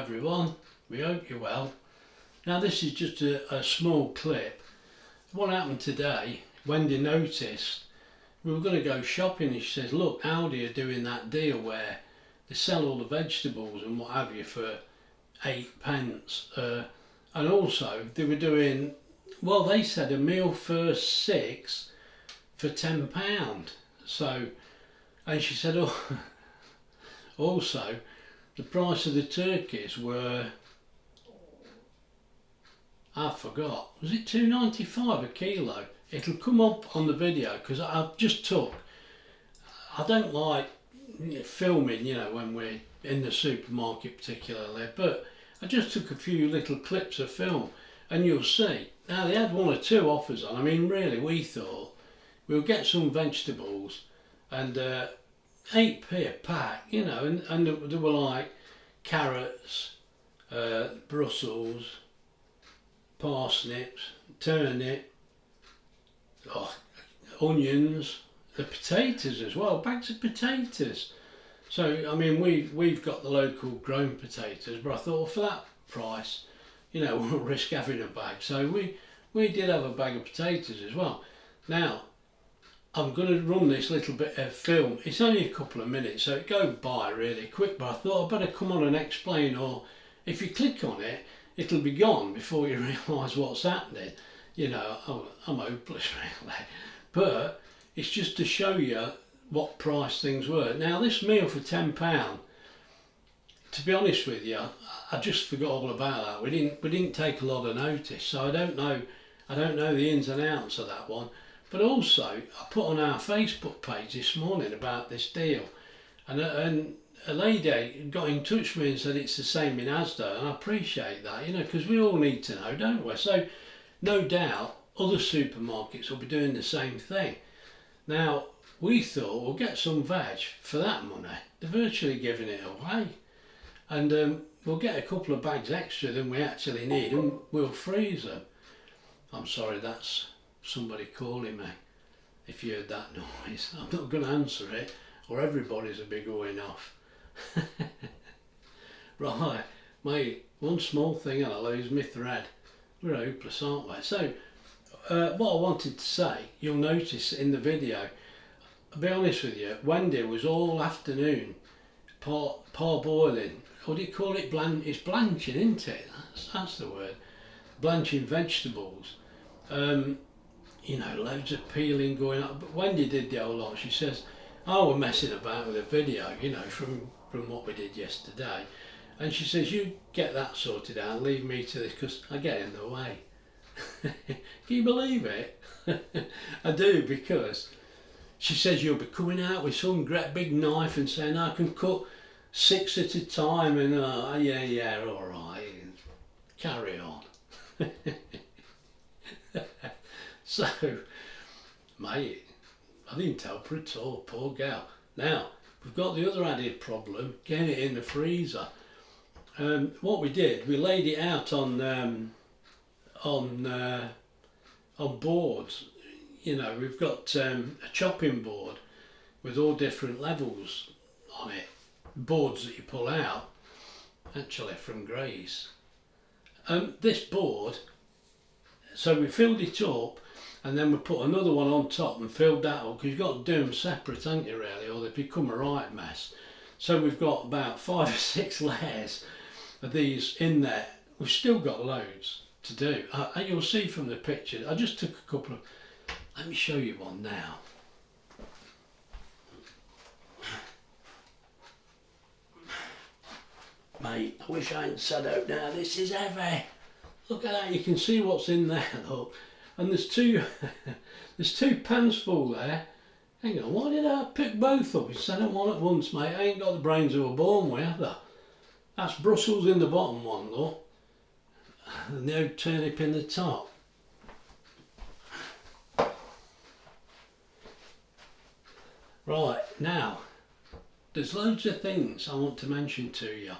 everyone, we hope you're well. Now this is just a small clip. What happened today, Wendy noticed we were going to go shopping and she says, look, Aldi are doing that deal where they sell all the vegetables and what have you for 8 pence. And also they were doing, well, they said a meal for 6 for £10. So, and she said, oh, also the price of the turkeys were, I forgot, was it £2.95 a kilo? It'll come up on the video because I've just took, I don't like filming, you know, when we're in the supermarket particularly, but I just took a few little clips of film and you'll see. Now they had 1 or 2 offers on. I mean, really, we thought we'll get some vegetables and 8p a pack, you know, and there were like carrots, Brussels, parsnips, turnip, onions, the potatoes as well, bags of potatoes. So I mean, we've got the local grown potatoes, but I thought, well, for that price, you know, we'll risk having a bag. So we did have a bag of potatoes as well. Now I'm going to run this little bit of film. It's only a couple of minutes, so it goes by really quick, but I thought I'd better come on and explain, or if you click on it, it'll be gone before you realise what's happening. You know, I'm hopeless really. But it's just to show you what price things were. Now this meal for £10, to be honest with you, I just forgot all about that. We didn't take a lot of notice, so I don't know the ins and outs of that one. But also, I put on our Facebook page this morning about this deal, and a lady got in touch with me and said it's the same in Asda, and I appreciate that, you know, because we all need to know, don't we? So, no doubt, other supermarkets will be doing the same thing. Now, we thought we'll get some veg for that money. They're virtually giving it away, and we'll get a couple of bags extra than we actually need, and we'll freeze them. I'm sorry, that's somebody calling me. If you heard that noise, I'm not going to answer it or everybody's a bit going off. Right, mate, one small thing and I lose my thread. We're hopeless, aren't we? So what I wanted to say, you'll notice in the video, I'll be honest with you, Wendy was all afternoon parboiling. What do you call it? It's blanching, isn't it? That's the word. Blanching vegetables. You know, loads of peeling going on. But Wendy did the whole lot. She says, oh, we're messing about with a video, you know, from what we did yesterday. And she says, you get that sorted out and leave me to this because I get in the way. Can you believe it? I do, because she says you'll be coming out with some great big knife and saying I can cut 6 at a time, and yeah, all right, carry on. So, mate, I didn't help her at all, poor gal. Now, we've got the other added problem, getting it in the freezer. What we did, we laid it out on boards. You know, we've got a chopping board with all different levels on it, boards that you pull out, actually from Grace. This board, so we filled it up and then we put another one on top and filled that up, because you've got to do them separate, haven't you, really, or they become a right mess. So we've got about 5 or 6 layers of these in there. We've still got loads to do. You'll see from the picture, I just took a couple of, let me show you one now. Mate, I wish I hadn't said out now, this is heavy. Look at that, you can see what's in there, look. And there's two pans full there. Hang on, why did I pick both up instead of one at once, mate? I ain't got the brains of a born with, have I? That's Brussels in the bottom one, though. And the old turnip in the top. Right, now, there's loads of things I want to mention to you.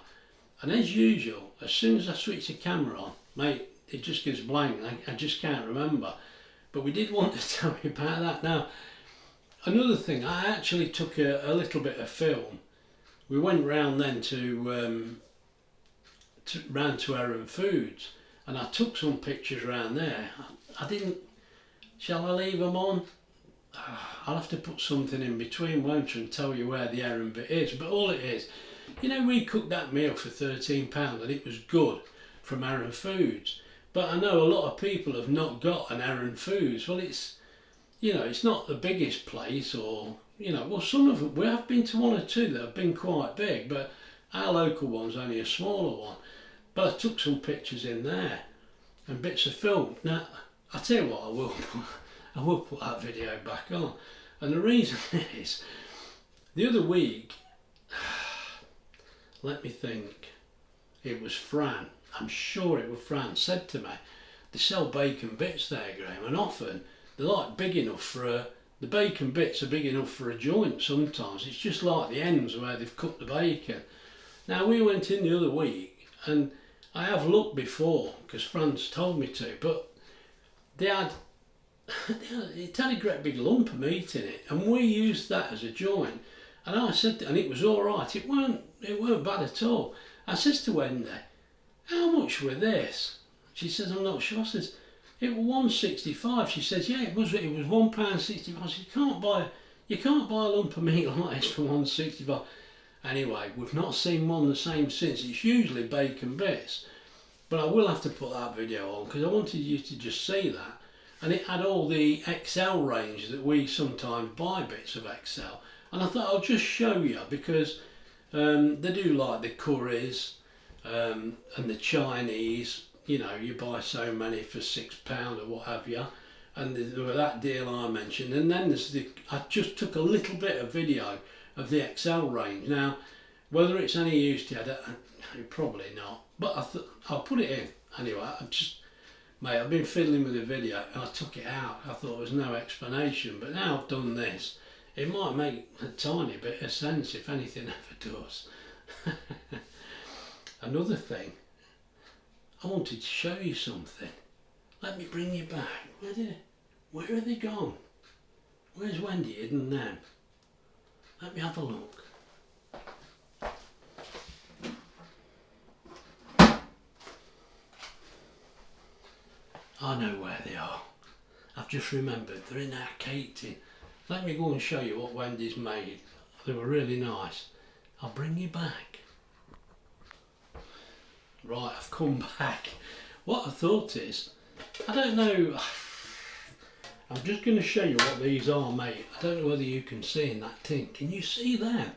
And as usual, as soon as I switch the camera on, mate, it just goes blank. I just can't remember. But we did want to tell you about that. Now, another thing, I actually took a little bit of film. We went round then to round to Heron Foods, and I took some pictures around there. I didn't. Shall I leave them on? I'll have to put something in between, won't I, and tell you where the Heron bit is. But all it is, you know, we cooked that meal for £13 and it was good from Heron Foods. But I know a lot of people have not got an Heron Foods. Well, it's, you know, it's not the biggest place, or, you know, well, some of them, we have been to one or two that have been quite big, but our local one's only a smaller one. But I took some pictures in there and bits of film. Now, I'll tell you what, I will put that video back on. And the reason is, the other week, let me think, it was Fran, I'm sure it was Fran, said to me, they sell bacon bits there, Graham, and often they're like big enough for the bacon bits are big enough for a joint sometimes. It's just like the ends where they've cut the bacon. Now, we went in the other week, and I have looked before, because Fran's told me to, but it had a great big lump of meat in it, and we used that as a joint. And I said, and it was all right. It weren't bad at all. I says to Wendy, how much were this? She says, I'm not sure. I says, it was £1.65. She says, yeah, it was £1.65. She you can't buy a lump of meat like this for £1.65. Anyway, we've not seen one the same since. It's usually bacon bits, but I will have to put that video on because I wanted you to just see that. And it had all the XL range that we sometimes buy bits of XL. And I thought I'll just show you, because they do like the curries and the Chinese. You know, you buy so many for £6 or what have you. And there were that deal I mentioned. And then there's I just took a little bit of video of the XL range. Now, whether it's any use to you, probably not. But I thought I'll put it in anyway. Mate, I've been fiddling with the video and I took it out. I thought there was no explanation, but now I've done this, it might make a tiny bit of sense if anything ever does. Another thing, I wanted to show you something. Let me bring you back. Where are they gone? Where's Wendy hidden them? Let me have a look. I know where they are. I've just remembered, they're in our cake tin. Let me go and show you what Wendy's made. They were really nice. I'll bring you back. Right, I've come back. What I thought is, I don't know, I'm just going to show you what these are, mate. I don't know whether you can see in that tin. Can you see them?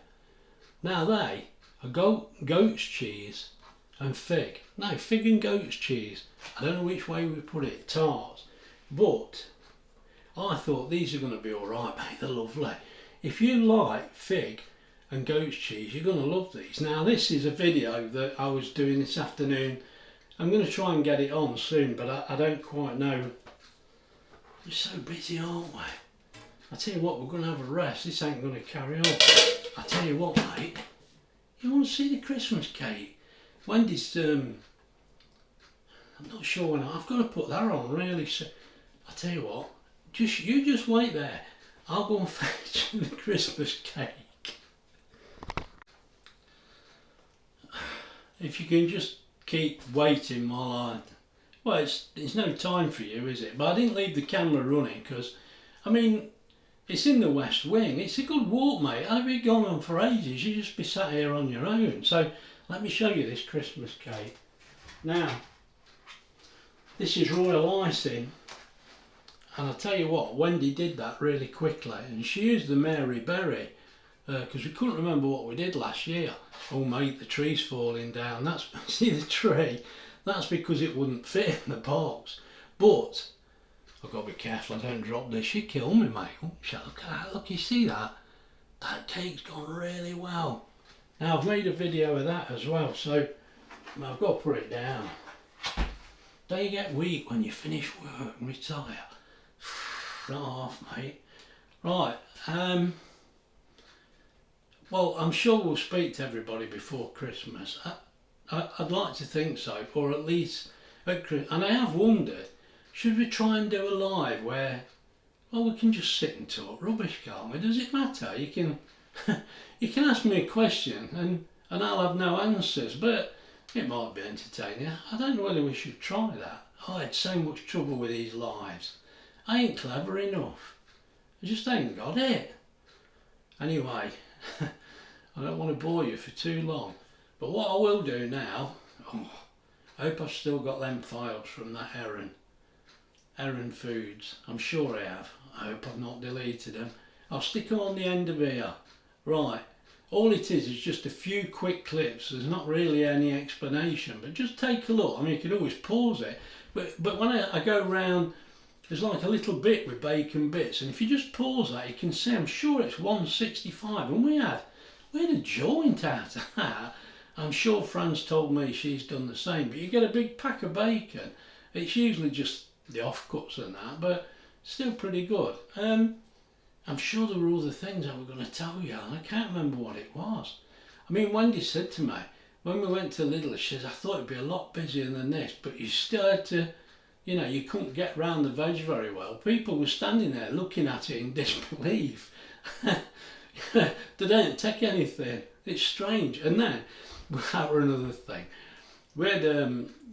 Now they are goat's cheese and fig. No, fig and goat's cheese. I don't know which way we put it, tarts. But I thought these are going to be alright, mate. They're lovely. If you like fig and goat's cheese, you're going to love these. Now, this is a video that I was doing this afternoon. I'm going to try and get it on soon, but I don't quite know. We're so busy, aren't we? I tell you what, we're going to have a rest. This ain't going to carry on. I tell you what, mate. You want to see the Christmas cake? Wendy's, I'm not sure when I've got to put that on really. So I tell you what, you just wait there. I'll go and fetch the Christmas cake. If you can just keep waiting while well, it's no time for you, is it? But I didn't leave the camera running because, I mean, it's in the West Wing. It's a good walk, mate. I'd be gone on for ages. You'd just be sat here on your own. So let me show you this Christmas cake. Now, this is royal icing, and I'll tell you what, Wendy did that really quickly, and she used the Mary Berry because we couldn't remember what we did last year. Oh mate, the tree's falling down. That's see the tree. That's because it wouldn't fit in the box. But I've got to be careful I don't drop this. She'd kill me, mate. Oh, look at that. Look, you see that? That cake's gone really well. Now I've made a video of that as well, so I've got to put it down. Don't you get weak when you finish work and retire? Not half, mate. Right, well, I'm sure we'll speak to everybody before Christmas. I'd like to think so, or at least at Christmas. And I have wondered, should we try and do a live where, well, we can just sit and talk rubbish, can't we? Does it matter? You can ask me a question and I'll have no answers, but It might be entertaining. I don't know whether we should try that. I had so much trouble with these lives. I ain't clever enough. I just ain't got it. Anyway, I don't want to bore you for too long. But what I will do now, I hope I've still got them files from that Heron Foods. I'm sure I have. I hope I've not deleted them. I'll stick them on the end of here. Right. All it is just a few quick clips. There's not really any explanation, but just take a look. I mean, you can always pause it. But when I go round, there's like a little bit with bacon bits, and if you just pause that, you can see, I'm sure it's 165, and we had a joint out of that. I'm sure Fran's told me she's done the same, but you get a big pack of bacon. It's usually just the offcuts and that, but still pretty good. I'm sure there were other things I was going to tell you, and I can't remember what it was. I mean, Wendy said to me, when we went to Lidl, she says, I thought it'd be a lot busier than this, but you still had to, you know, you couldn't get round the veg very well. People were standing there looking at it in disbelief. They don't take anything. It's strange. And then, that were another thing. We had,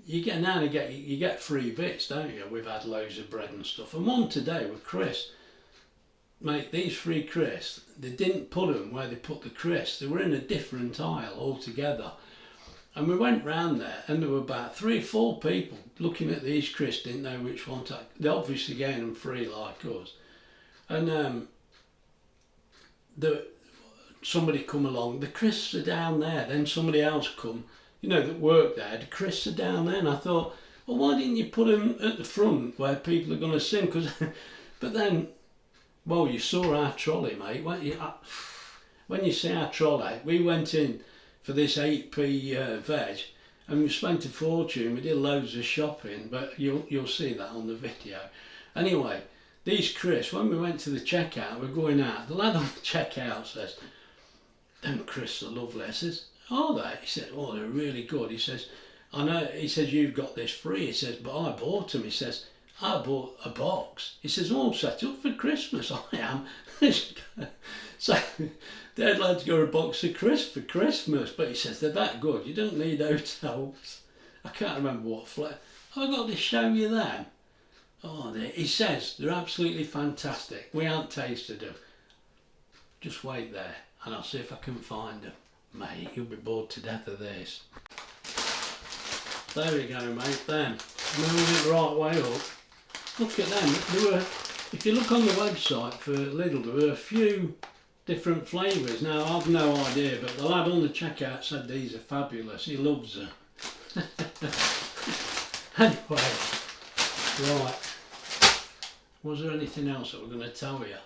you get free bits, don't you? We've had loads of bread and stuff. And one today with Chris. Mate, these free crisps, they didn't put them where they put the crisps. They were in a different aisle altogether. And we went round there, and there were about 3 or 4 people looking at these crisps, didn't know which one to. They obviously getting them free like us. And somebody come along, the crisps are down there. Then somebody else come, you know, that worked there. The crisps are down there, and I thought, well, why didn't you put them at the front where people are going to see them? But then, well, you saw our trolley, mate. When you see our trolley, we went in for this 8p veg, and we spent a fortune. We did loads of shopping, but you'll see that on the video. Anyway, these crisps, when we went to the checkout, we're going out. The lad on the checkout says, "Them crisps are lovely." I says, "Are they?" He said, "Oh, they're really good." He says, "I know." He says, "You've got this free." He says, "But I bought them." He says, "I bought a box." He says, "All set up for Christmas." I am. So Dad lad's got a box of crisps for Christmas, but he says they're that good. You don't need hotels. I can't remember what flavour. I've got to show you them. Oh, he says they're absolutely fantastic. We haven't tasted them. Just wait there, and I'll see if I can find them. Mate, you'll be bored to death of this. There we go, mate. Them. Moving it the right way up. Look at them. There were, if you look on the website for Lidl, there were a few different flavours. Now, I've no idea, but the lad on the checkout said these are fabulous. He loves them. Anyway, right. Was there anything else that we're going to tell you?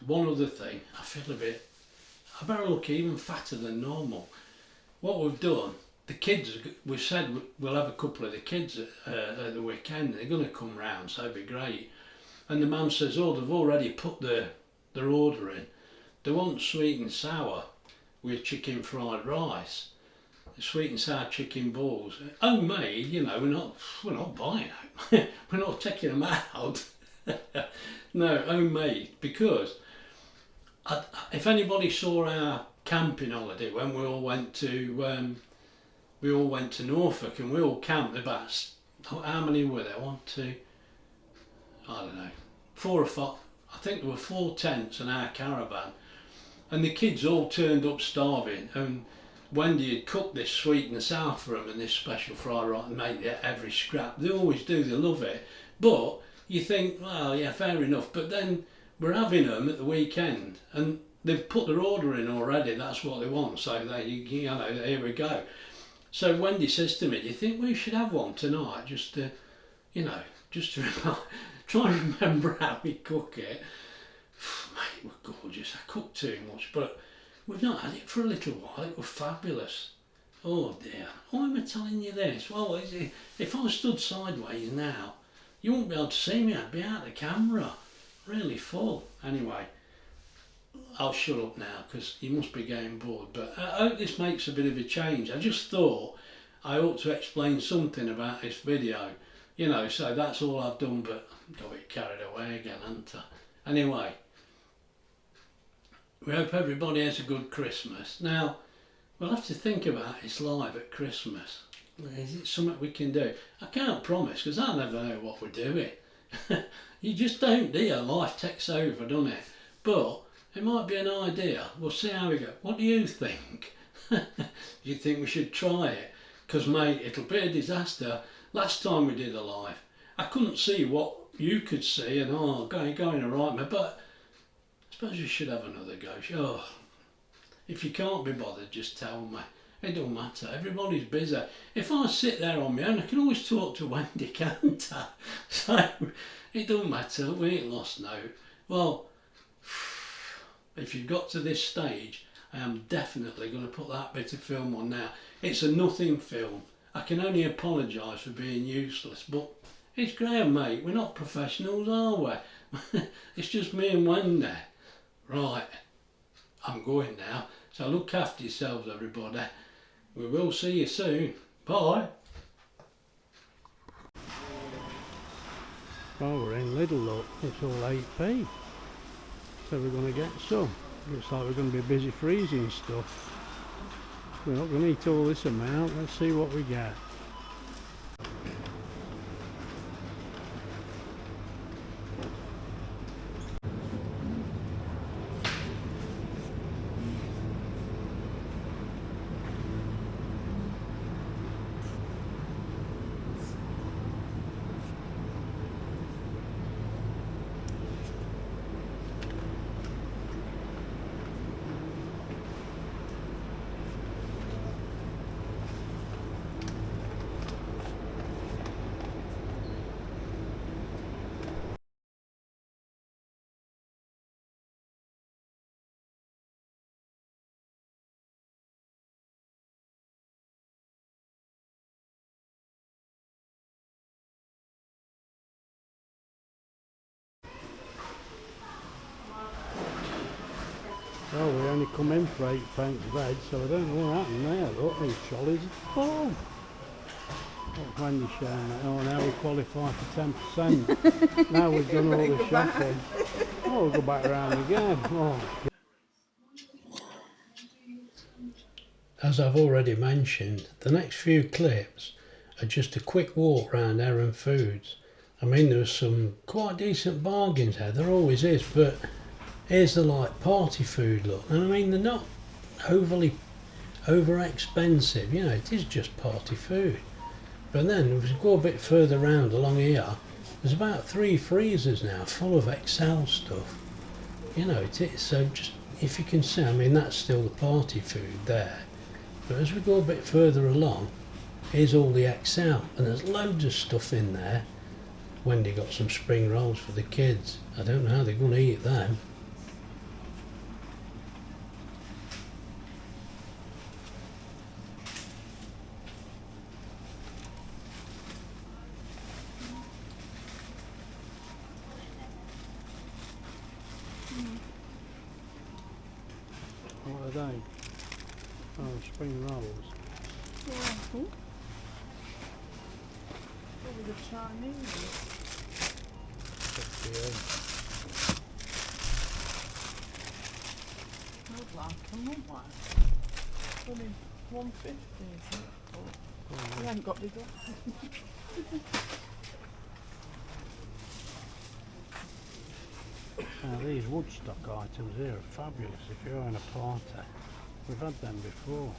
One other thing. I better look even fatter than normal. What we've done, the kids, we've said we'll have a couple of the kids at the weekend. They're going to come round, so it'd be great. And the man says, oh, they've already put their order in. They want sweet and sour with chicken fried rice, sweet and sour chicken balls. Homemade, you know, we're not buying it. We're not taking them out. No, homemade, because if anybody saw our camping holiday when we all went to Norfolk, and we all camped about, how many were there? 1, 2, I don't know, 4 or 5. I think there were 4 tents and our caravan, and the kids all turned up starving, and Wendy had cooked this sweet and sour for them and this special fried rice, and made every scrap. They always do, they love it. But you think, well, yeah, fair enough, but then we're having them at the weekend, and they've put their order in already. That's what they want, so they, you know, here we go. So Wendy says to me, do you think we should have one tonight, just to, you know, just to try and remember how we cook it. Mate, it was gorgeous. I cooked too much, but we've not had it for a little while. It was fabulous. Oh dear, why am I telling you this? Well, if I stood sideways now, you wouldn't be able to see me. I'd be out of the camera, really full. Anyway, I'll shut up now because you must be getting bored, but I hope this makes a bit of a change. I just thought I ought to explain something about this video, you know, so that's all I've done, but got a bit carried away again, haven't I? Anyway, we hope everybody has a good Christmas. Now, We'll have to think about it's live at Christmas. Is it something we can do? I can't promise because I never know what we're doing. You just don't, do you? Life takes over, doesn't it? But it might be an idea. We'll see how we go. What do you think? Do you think we should try it? Because, mate, it'll be a disaster. Last time we did a live, I couldn't see what you could see, and going alright, mate. But I suppose we should have another go. Sure. If you can't be bothered, just tell me. It don't matter. Everybody's busy. If I sit there on my own, I can always talk to Wendy, can't I? So it don't matter. We ain't lost now. Well, if you've got to this stage, I am definitely going to put that bit of film on now. It's a nothing film. I can only apologise for being useless, but it's Graham, mate. We're not professionals, are we? It's just me and Wendy. Right, I'm going now. So look after yourselves, everybody. We will see you soon. Bye. Well, we're in Lidl, look. It's all 8p. So we're going to get some. Looks like we're going to be busy freezing stuff. We're not going to eat all this amount. Let's see what we get. Well, we only come in for 8p veg, so I don't know what happened there. Look, these trolleys are full. What's Wendy showing that? Oh, now we qualify for 10%. Now we've done all the shopping. Oh, we'll go back around again. Oh. As I've already mentioned, the next few clips are just a quick walk round Heron Foods. I mean, there was some quite decent bargains there, there always is, but here's the like party food look, and I mean they're not overly over expensive, you know, it is just party food. But then if we go a bit further round along here, there's about 3 freezers now full of XL stuff. You know, it is, so just if you can see, I mean that's still the party food there. But as we go a bit further along, here's all the XL, and there's loads of stuff in there. Wendy got some spring rolls for the kids. I don't know how they're going to eat them. What are they? Oh, spring rolls. Yeah. Probably the Chinese. I'd like them, wouldn't I? Only 150, is it? Oh, I haven't got the glasses. Now these Woodstock items here are fabulous if you're in a party. We've had them before.